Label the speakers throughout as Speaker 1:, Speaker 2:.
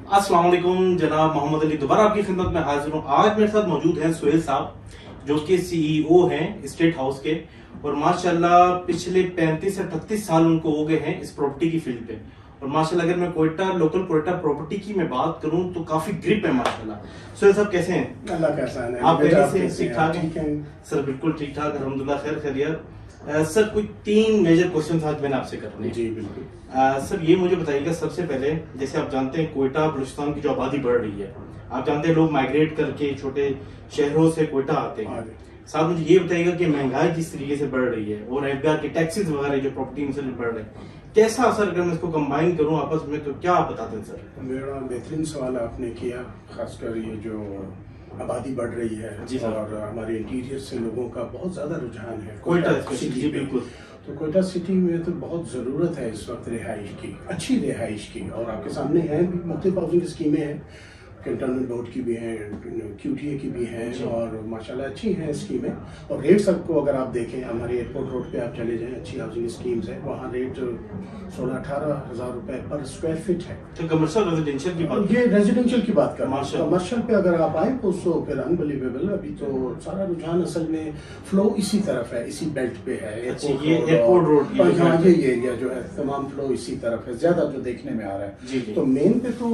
Speaker 1: अस्सलाम वालेकुम जनाब मोहम्मद अली दोबारा आपकी खिदमत में हाजिर हूँ। आज मेरे साथ मौजूद हैं सुहेल साहब, जो कि सीईओ हैं स्टेट हाउस के, और माशाल्लाह पिछले 35 से 38 साल उनको हो गए हैं इस प्रॉपर्टी की फील्ड पे। और माशाल्लाह अगर मैं लोकल कोयटा प्रॉपर्टी की मैं बात करूं तो काफी ग्रिप है माशाल्लाह। सुहेल साहब कैसे हैं?
Speaker 2: अल्लाह का एहसान है।
Speaker 1: आप पहले से ठीक ठाक
Speaker 2: हैं?
Speaker 1: सर बिल्कुल ठीक ठाक, अल्हम्दुलिल्लाह खैर खैरियत। सर कोई 3 मेजर क्वेश्चन आज मैंने आपसे करने हैं।
Speaker 2: जी बिल्कुल।
Speaker 1: सर ये मुझे बताइएगा सबसे पहले, जैसे आप जानते हैं कोयटा बलूचिस्तान की जो आबादी बढ़ रही है, आप जानते हैं लोग माइग्रेट करके छोटे शहरों से कोयटा आते हैं। साथ मुझे ये बताइएगा कि महंगाई जिस तरीके से बढ़ रही है और एफबीआर के टैक्सेस वगैरह जो प्रॉपर्टी में बढ़ रहे हैं, कैसा असर अगर मैं इसको कंबाइन करूं आपस में तो क्या आप बताते हैं सर?
Speaker 2: मेरा बेहतरीन सवाल आपने किया, खासकर ये जो आबादी बढ़ रही है
Speaker 1: जी
Speaker 2: और हमारे इंटीरियर से लोगों का बहुत ज्यादा रुझान है
Speaker 1: कोयटा
Speaker 2: सिटी में।
Speaker 1: बिल्कुल।
Speaker 2: तो कोयटा सिटी में तो बहुत ज़रूरत है इस वक्त रिहाइश की, अच्छी रिहाइश की। और आपके सामने है भी मुख्तलिफ हाउसिंग स्कीमें हैं, कैंटोनमेंट बोर्ड की भी हैं, क्यूटीए की भी हैं, और माशाल्लाह अच्छी हैं स्कीमें। और रेट सबको अगर आप देखें, हमारे एयरपोर्ट रोड पे आप चले जाएं, अच्छी हाउसिंग स्कीम्स हैं, वहाँ रेट 16-18 हज़ार रुपए पर स्क्वायर फीट है।
Speaker 1: तो कमर्शियल रेजिडेंशियल की बात,
Speaker 2: ये रेजिडेंशियल की बात कर रहा हूँ। कमर्शियल पे अगर आप आए तो उसको फिर अनबिलीवेबल। अभी तो सारा रुझान असल में फ्लो इसी तरफ है, इसी बेल्ट पे है।
Speaker 1: एयरपोर्ट रोड
Speaker 2: ये एरिया जो है तमाम फ्लो इसी तरफ है, ज्यादा जो देखने में आ रहा है। तो मेन पे तो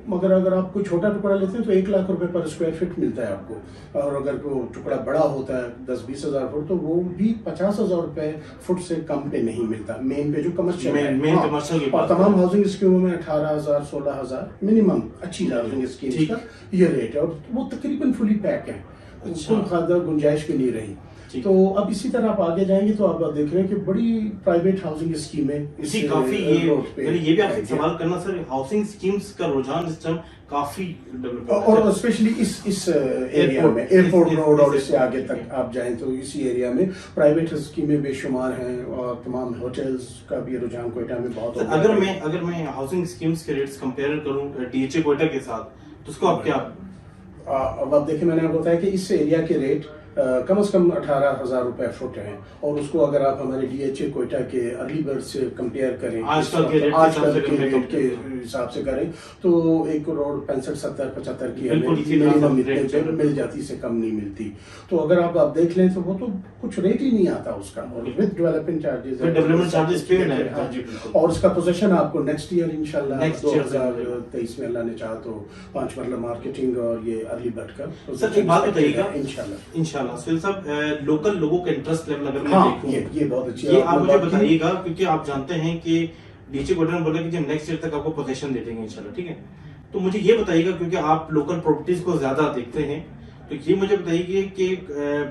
Speaker 2: मगर अगर आप कोई छोटा टुकड़ा लेते हैं तो 1 लाख रुपए पर स्क्वायर फीट मिलता है आपको। और अगर कोई टुकड़ा बड़ा होता है 10-20 हज़ार फुट, तो वो भी 50 हज़ार रुपए फुट से कम पे नहीं मिलता मेन पे जो कमर्शियल है। और तमाम हाउसिंग स्कीमों में 18,000 16,000 मिनिमम अच्छी हाउसिंग स्कीम का ये रेट है, और वो तकरीबन फुली पैक है, कोई खादा गुंजाइश भी नहीं रही। तो अब इसी तरह आप आगे जाएंगे तो आप देख रहे हैं कि बड़ी प्राइवेट हाउसिंग स्कीमें
Speaker 1: इसी काफी ये भी आपसे सवाल करना सर, हाउसिंग स्कीम्स का रुझान इस टाइम काफी डेवलप
Speaker 2: और स्पेशली इस एरिया में एयरपोर्ट रोड और इससे आगे तक आप जाएं तो इसी एरिया में प्राइवेट स्कीमें बेशुमार हैं, और तमाम होटल्स का भी रुझान कोयटा में बहुत हो गया।
Speaker 1: अगर मैं हाउसिंग स्कीम्स के रेट्स कंपेयर करूं डीएचए कोयटा के साथ, तो उसको आप क्या
Speaker 2: अब आप देखिए, मैंने आपको बताया कि इस एरिया के रेट कम से कम 18,000 रुपए फुट हैं, और उसको अगर आप हमारे डीएचए कोयटा के अर्ली बर्ड से कंपेयर करें,
Speaker 1: आजकल के
Speaker 2: रेट के हिसाब से करें, तो 1 करोड़ 65-70-75 की मिनिमम मिल जाती, से कम नहीं मिलती। तो अगर आप देख लें तो वो तो कुछ रेट ही नहीं आता उसका, और विद डेवलपमेंट चार्जेस और उसका पोजीशन आपको नेक्स्ट ईयर इंशाल्लाह 2023 में अल्लाह ने चाहा तो 5 मरला मार्केटिंग और ये अर्ली बर्ड का।
Speaker 1: सर एक बात बताइएगा
Speaker 2: इंशाल्लाह
Speaker 1: सुहेल साहब, लोकल लोगों का इंटरेस्ट लेवल अगर मैं देखूं,
Speaker 2: ये बहुत अच्छी
Speaker 1: ये आप मुझे बताइएगा, क्योंकि आप जानते हैं कि डीएचए कोयटा ने बोला कि जब नेक्स्ट ईयर तक आपको पोजीशन दे देंगे इंशाल्लाह, ठीक है? तो मुझे ये बताइएगा, क्योंकि आप लोकल प्रॉपर्टीज को ज्यादा देखते हैं, तो ये मुझे बताइए कि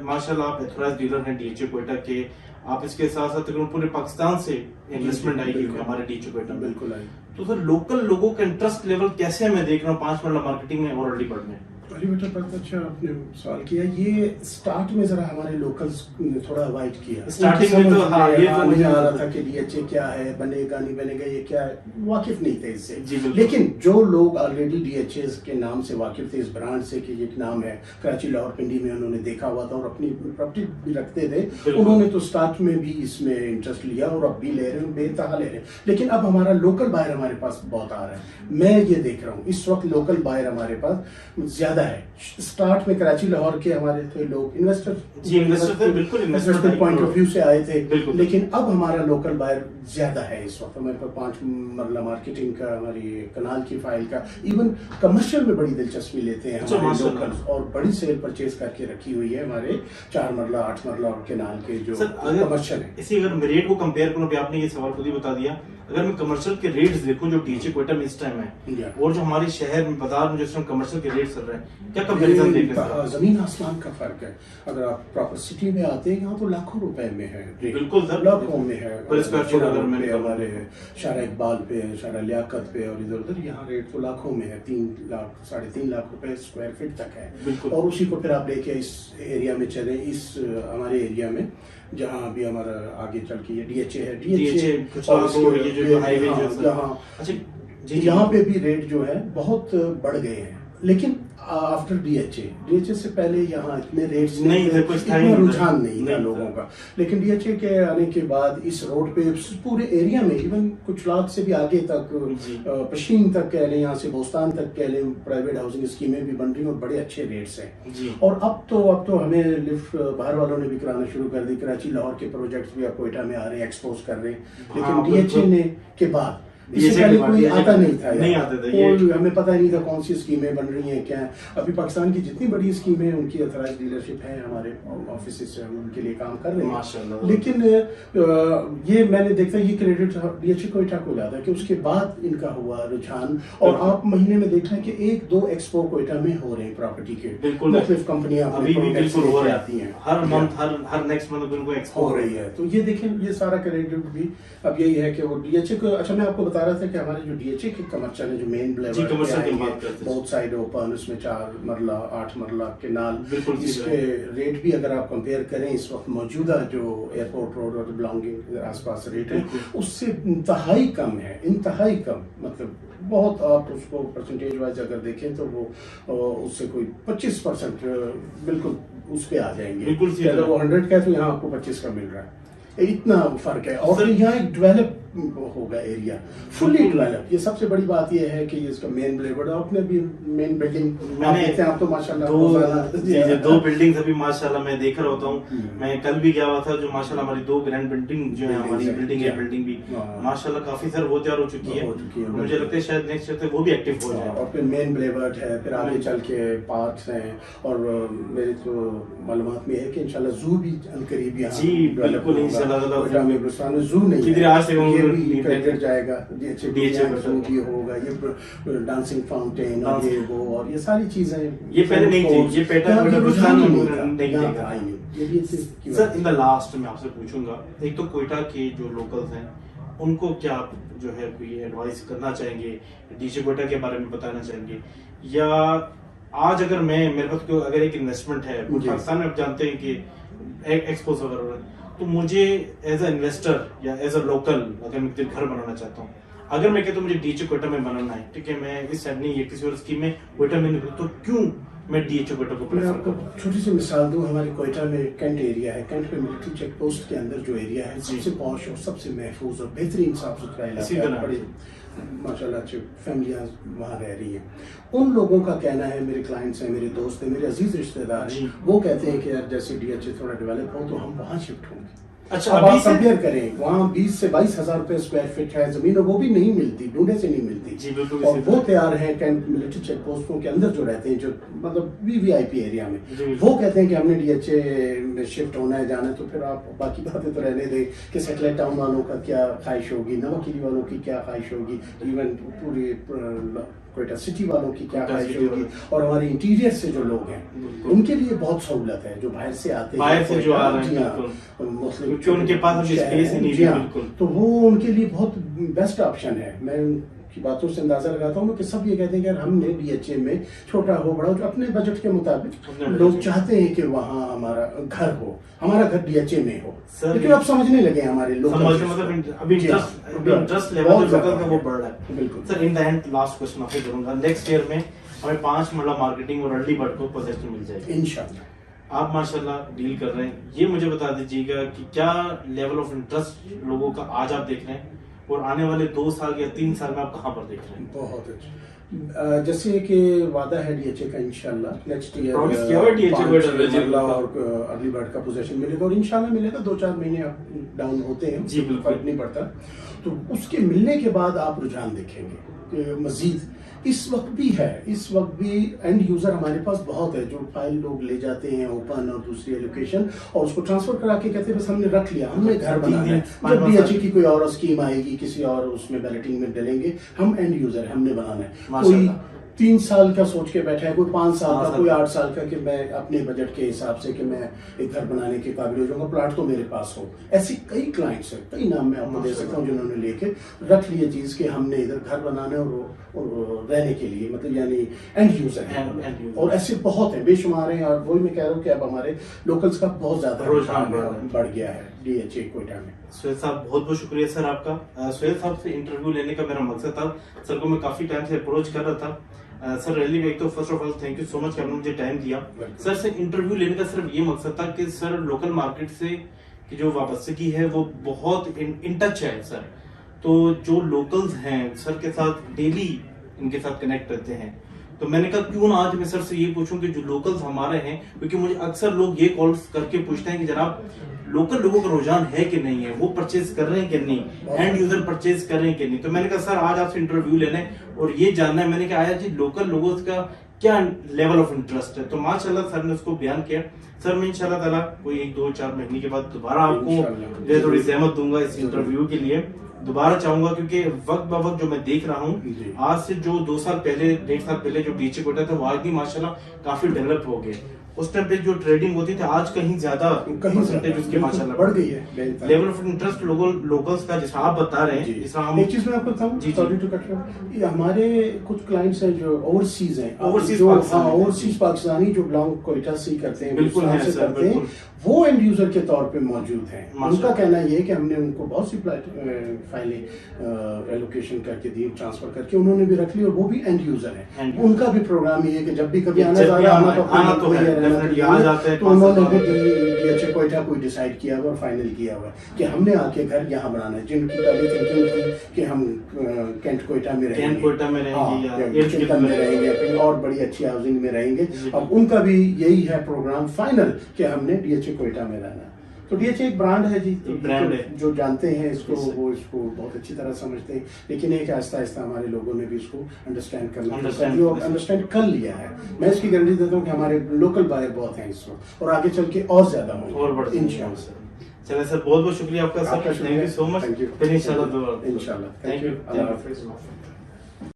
Speaker 1: माशाल्लाह आप एथोराइज्ड डीलर हैं डीएचए कोयटा के, आप इसके साथ साथ पूरे पाकिस्तान से इन्वेस्टमेंट आएगी हमारे डीएचए कोयटा में,
Speaker 2: बिल्कुल आई।
Speaker 1: तो सर लोकल लोगों का इंटरेस्ट लेवल कैसे मैं देख रहा हूँ 5 मरला मार्केटिंग में और अर्ली बर्ड में?
Speaker 2: अली बेटा बहुत अच्छा आपने सवाल किया। ये स्टार्ट में जरा हमारे लोकल्स ने थोड़ा अवॉइड किया,
Speaker 1: स्टार्टिंग में तो
Speaker 2: ये तो मुझे आ रहा था कि डीएचए क्या है, बनेगा नहीं बनेगा, ये क्या है, वाकिफ नहीं थे इससे। लेकिन जो लोग ऑलरेडी डीएचए के नाम से वाकिफ थे, इस ब्रांड से कि ये नाम है, कराची लाहौर पिंडी में उन्होंने देखा हुआ था और अपनी प्रॉपर्टी भी रखते थे, उन्होंने तो स्टार्ट में भी इसमें इंटरेस्ट लिया और अब भी ले रहे हैं, बेतहा ले रहे हैं। लेकिन अब हमारा लोकल बायर हमारे पास बहुत आ रहा है, मैं ये देख रहा हूँ इस वक्त लोकल बायर हमारे पास ज्यादा है। स्टार्ट में कराची लाहौर के हमारे थे लोग इन्वेस्टर पॉइंट ऑफ व्यू से आए थे, लेकिन अब हमारा लोकल बायर ज्यादा है इस वक्त। हमारे पास 5 मरला मार्केटिंग का, हमारी कनाल की फाइल का, इवन कमर्शियल में बड़ी दिलचस्पी लेते हैं हमारे लोकल, और बड़ी सेल परचेज करके रखी हुई है हमारे 4 मरला 8 मरला और कनाल के जो कमर्शियल है।
Speaker 1: इसी अगर मैं रेट को कंपेयर करूं, आपने ये सवाल खुद ही बता दिया, अगर मैं कमर्शियल के रेट्स देखूं जो डीएचए कोयटा में इस टाइम है और जो हमारे शहर में बाजार में जिस टाइम कमर्शियल के रेट्स चल रहे हैं, क्या कंपैरिजन देख रहे हैं?
Speaker 2: जमीन आसमान का फर्क है। अगर आप प्रॉपर सिटी में आते हैं, यहाँ तो लाखों रुपए में है,
Speaker 1: बिल्कुल
Speaker 2: लाखों में है।
Speaker 1: हमारे
Speaker 2: शारा इकबाल पे, शारा लियाकत पे और इधर उधर यहाँ रेट तो लाखों में है, 3 लाख 3.5 लाख रुपए स्क्वायर फीट तक है। और उसी को फिर आप लेके इस एरिया में चले, इस हमारे एरिया में जहाँ अभी हमारा आगे चल के ये डीएचए है, यहाँ पे भी रेट जो है बहुत बढ़ गए हैं। लेकिन आफ्टर डीएचए से पहले यहाँ इतने रेट्स
Speaker 1: नहीं थे, कुछ
Speaker 2: इतना रुझान नहीं था
Speaker 1: नहीं
Speaker 2: लोगों का। लेकिन डीएचए के आने के बाद इस रोड पे पूरे एरिया में इवन कुछ लाख से भी आगे तक पश्चिम तक कह लें, यहाँ से बोस्तान तक कह लें, प्राइवेट हाउसिंग स्कीमें भी बन रही हैं और बड़े अच्छे रेट्स हैं। और अब तो हमें लिफ्ट बाहर वालों ने भी कराना शुरू कर दी। कराची लाहौर के प्रोजेक्ट्स भी अब कोयटा में आ रहे हैं, एक्सपोज कर रहे हैं। लेकिन डीएचए ने के बाद इससे पहले कोई आता नहीं था,
Speaker 1: नहीं आते थे,
Speaker 2: हमें पता ही नहीं था कौन सी स्कीमें बन रही हैं क्या है। अभी पाकिस्तान की जितनी बड़ी स्कीमें हैं उनकी ऑथराइज्ड डीलरशिप है, हमारे ऑफिस से हम उनके लिए काम कर रहे हैं माशाल्लाह। लेकिन ये मैंने देखा ये क्रेडिट डीएचए कोयटा को जाता है कि उसके बाद इनका हुआ रुझान। और आप महीने में देख रहे हैं कि 1-2 एक्सपो कोयटा में हो रहे हैं प्रॉपर्टी के, मुख्तलिफ कंपनियां
Speaker 1: अभी भी बिल्कुल हो
Speaker 2: आती हैं,
Speaker 1: हर मंथ हर नेक्स्ट मंथ उनको एक्सपो
Speaker 2: हो रही है। तो ये देखें, ये सारा क्रेडिट भी अब यही है कि वो डीएचए को। अच्छा, मैं आपको बता रहा था कि हमारे जो डीएचए के कमर्शियल है, जो मेन ब्लेवर बहुत साइड ओपन, उसमें 4 मरला 8 मरला के नाल, इसके रेट भी अगर आप कंपेयर करें इस वक्त मौजूदा जो एयरपोर्ट रोड और बिलोंगिंग आसपास रेट है उससे इंतहाई कम है, इंतहाई कम। मतलब बहुत, आप उसको परसेंटेज वाइज अगर देखें तो वो उससे कोई 25% बिल्कुल उस पे आ जाएंगे। अगर वो 100 का है तो यहाँ आपको 25 का मिल रहा है, इतना फर्क है। और यहाँ एक डेवलप होगा एरिया, फुल्ली डेवलप। ये सबसे बड़ी बात ये है कि इसका मेन ब्लेवर आपने भी मेन बिल्डिंग आप तो माशाल्लाह
Speaker 1: 2 बिल्डिंग अभी माशाल्लाह मैं देख रहा होता हूँ। मैं कल भी गया हुआ था, जो माशाल्लाह हमारी 2 ग्रैंड बिल्डिंग जो है, हमारी बिल्डिंग भी माशाल्लाह काफी सर वो तैयार हो चुकी है। मुझे लगता है शायद नेक्स्ट ईयर वो भी एक्टिव हो जाए।
Speaker 2: और फिर मेन ब्लेवर है, फिर आगे चल के पार्क्स हैं, और मेरे तो मालूमात में है कि इंशाल्लाह जू भी करीब यहाँ
Speaker 1: बिल्कुल
Speaker 2: इंशाल्लाह जू नहीं क्रेडिट जाएगा, जू भी होगा, ये डांसिंग फाउंटेन और ये वो और ये सारी चीजें
Speaker 1: ये पहले नहीं थी, ये पैटर्न नहीं
Speaker 2: था।
Speaker 1: सर इन द लास्ट मैं आपसे पूछूंगा, एक तो कोयटा के जो लोकल्स हैं उनको क्या आप जो है कोई एडवाइस करना चाहेंगे, डीसी कोयटा के बारे में बताना चाहेंगे, या आज अगर मेरे पास अगर एक इन्वेस्टमेंट है पाकिस्तान में, आप जानते हैं कि एक्सपोज वगैरह, तो मुझे एज अ इन्वेस्टर या एज अ लोकल अगर मैं घर बनाना चाहता हूँ, अगर मैं कहता हूँ मुझे डीएचए कोयटा में बनाना है, ठीक है, मैं इस साइड नहीं या किसी और स्कीम में कोयटा में नहीं, तो क्यों मैं डीएचए कोयटा को प्रेफर करूँ?
Speaker 2: छोटी सी मिसाल दूं, हमारे कोयटा में कैंट एरिया है, कैंट पे मिलिट्री चेक पोस्ट के अंदर जो एरिया है सबसे पॉश और सबसे महफूज और बेहतरीन साफ सुथरा इलाका है। माशाल्लाह अच्छी फैमिलियां वहाँ रह रही हैं। उन लोगों का कहना है, मेरे क्लाइंट्स हैं, मेरे दोस्त हैं, मेरे अजीज रिश्तेदार हैं, वो कहते हैं कि यार जैसे डीएचए थोड़ा डेवलप हो तो हम वहाँ शिफ्ट होंगे।
Speaker 1: अच्छा,
Speaker 2: अब आप कंपेयर करें, वहाँ 20 से 22 हजार रुपए स्क्वायर फीट है जमीन, और वो भी नहीं मिलती, ढूंढे से नहीं मिलती।
Speaker 1: जी, बिल्कुल।
Speaker 2: और वो तैयार हैं कैंट मिलिट्री चेक पोस्टों के अंदर जो रहते हैं, जो मतलब वीवीआईपी एरिया में, वो कहते हैं कि हमने डीएचए में शिफ्ट होना है, जाना है। तो फिर आप बाकी बातें तो रहने दें कि सेटेलाइट टाउन वालों का क्या ख्वाहिश होगी, नवाकिली वालों की क्या ख्वाहिश होगी, इवन पूरी कोयटा सिटी वालों की क्या ख्वाहिश होगी, और हमारे इंटीरियर से जो लोग हैं उनके लिए बहुत सहूलत है, जो बाहर से आते हैं,
Speaker 1: बाहर से जो आ रहे हैं मुस्लिम, उनके पास स्पेस नहीं है, बिल्कुल,
Speaker 2: तो वो उनके लिए बहुत बेस्ट ऑप्शन है। मैं की बातों से अंदाजा लगाता हूँ कि सब ये कहते हैं कि हमने डीएचए में छोटा हो बड़ा हो, जो अपने बजट के मुताबिक लोग चाहते हैं कि वहाँ हमारा घर हो, हमारा घर डीएचए में हो। लेकिन अब समझने लगे हमारे लोग,
Speaker 1: मतलब अभी इंटरेस्ट लेवल जो का वो बढ़ रहा है। बिल्कुल sir, in the end last question आपसे करूंगा, नेक्स्ट ईयर में हमें 5 मरला मार्केटिंग और अर्ली बर्ड को पोजीशन मिल जाएगी इंशाल्लाह। आप माशाल्लाह डील कर रहे हैं, ये मुझे बता दीजिएगा कि क्या लेवल ऑफ इंटरेस्ट लोगों का आज आप देख रहे हैं, और आने वाले 2 साल या 3 साल में आप कहाँ पर देख रहे हैं?
Speaker 2: बहुत अच्छा, जैसे कि वादा है डीएचए का इंशाल्लाह नेक्स्ट ईयर और अर्ली बर्ड का पोजीशन मिलेगा, और इंशाल्लाह मिलेगा। 2-4 महीने आप डाउन होते हैं
Speaker 1: जी, बिल्कुल
Speaker 2: फर्क नहीं पड़ता। तो उसके मिलने के बाद आप रुझान देखेंगे मजीद। इस वक्त भी है, इस वक्त भी एंड यूजर हमारे पास बहुत है, जो फाइल लोग ले जाते हैं ओपन और दूसरी एलोकेशन, और उसको ट्रांसफर करा के कहते हैं बस हमने रख लिया, हमने घर बनाना है। जब डीएचए की कोई और स्कीम आएगी, किसी और उसमें बैलेटिंग में डलेंगे, हम एंड यूजर है, हमने बनाना है। कोई 3 साल का सोच के बैठा है, कोई 5 साल का, कोई 8 साल का, कि मैं अपने बजट के हिसाब से कि मैं एक घर बनाने के काबिल हो जाऊंगा, प्लाट तो मेरे पास हो। ऐसे कई क्लाइंट्स हैं, कई नाम मैं आपको दे सकता हूँ जिन्होंने लेके रख लिए चीज कि हमने इधर घर बनाना है और रहने के लिए, मतलब यानी एंड यूजर है। और ऐसे बहुत हैं, बेशुमार हैं। और वही मैं कह रहा हूँ कि अब हमारे लोकल्स का बहुत ज्यादा रुझान बढ़ गया है डीएचए कोयटा में।
Speaker 1: सुहेल साहब बहुत बहुत शुक्रिया सर आपका। सुहेल साहब से इंटरव्यू लेने का मेरा मकसद था, सर को मैं काफी टाइम से अप्रोच कर रहा था, सर रियली एक तो first of all thank you so much कि आपने मुझे टाइम दिया। सर से इंटरव्यू लेने का सिर्फ ये मकसद था कि सर लोकल मार्केट से की जो वापसी है वो बहुत इन टच है सर। तो जो लोकल्स हैं सर के साथ डेली इनके साथ कनेक्ट रहते हैं, तो मैंने कहा क्यों ना आज मैं सर से ये पूछूं कि जो लोकल्स हमारे हैं, क्योंकि मुझे अक्सर लोग ये कॉल्स करके पूछते हैं कि जनाब लोकल लोगों का रुझान है कि नहीं है, वो परचेज कर रहे हैं कि नहीं, एंड यूजर परचेज कर रहे हैं कि नहीं। तो मैंने कहा सर आज आपसे इंटरव्यू लेना है और ये जानना है, मैंने कहा आया जी लोकल लोगों का क्या लेवल ऑफ इंटरेस्ट है। तो माशाल्लाह सर ने उसको बयान किया। सर मैं इंशाल्लाह ताला कोई 1-2-4 महीने के बाद दोबारा आपको थोड़ी सहमत दूंगा इस इंटरव्यू के लिए, दोबारा चाहूंगा, क्योंकि वक्त ब वक्त जो मैं देख रहा हूँ आज से जो 2 साल पहले 1.5 साल पहले जो डीएचए कोटा था वो आज भी माशाल्लाह काफी डेवलप हो गए। उस टाइम पे जो ट्रेडिंग होती थी आज कहीं ज्यादा परसेंटेज उसकी माशाल्लाह
Speaker 2: बढ़ गई है।
Speaker 1: लेवल ऑफ इंटरेस्ट लोकल्स का जैसा आप बता रहे हैं, जैसा हम
Speaker 2: एक चीज मैं आपको बताऊं, सॉरी टू कट यू, हमारे कुछ क्लाइंट्स हैं जो ओवरसीज हैं, ओवरसीज पाकिस्तानी जो बिलोंग कोयटा से करते हैं,
Speaker 1: बिल्कुल है सर,
Speaker 2: करते हैं, वो एंड यूजर के तौर पे मौजूद हैं। उनका कहना ये है कि हमने उनको बहुत सी फाइलें एलोकेशन करके दी, ट्रांसफर करके उन्होंने भी रख ली और वो भी एंड यूजर है। उनका भी प्रोग्राम ये है कि जब भी कभी आना तो उन्होंने भी डीएचए कोयटा को डिसाइड किया हुआ और फाइनल किया हुआ कि हमने आके घर यहाँ बनाना है। जिनकी पहले थिंकिंग थी कि हम कैंट कोयटा में रहेंगे, चिंतन में रहेंगे, कहीं और बड़ी अच्छी हाउसिंग में रहेंगे, अब उनका भी यही है प्रोग्राम फाइनल कि हमने डीएचए कोयटा में रहना। तो डीएचए एक ब्रांड है जी, ब्रांड है, जो जानते हैं इसको वो इसको बहुत अच्छी तरह समझते हैं, लेकिन एक आहिस्ता आहिस्ता हमारे लोगों ने भी इसको अंडरस्टैंड अंडरस्टैंड कर लिया है। मैं इसकी गारंटी देता हूँ कि हमारे लोकल बायर बहुत हैं इस वक्त और आगे चल के और ज्यादा होंगे इंशाल्लाह।
Speaker 1: चलिए सर बहुत बहुत शुक्रिया आपका sir, thank you so much. फिर इंशाल्लाह
Speaker 2: थैंक यू।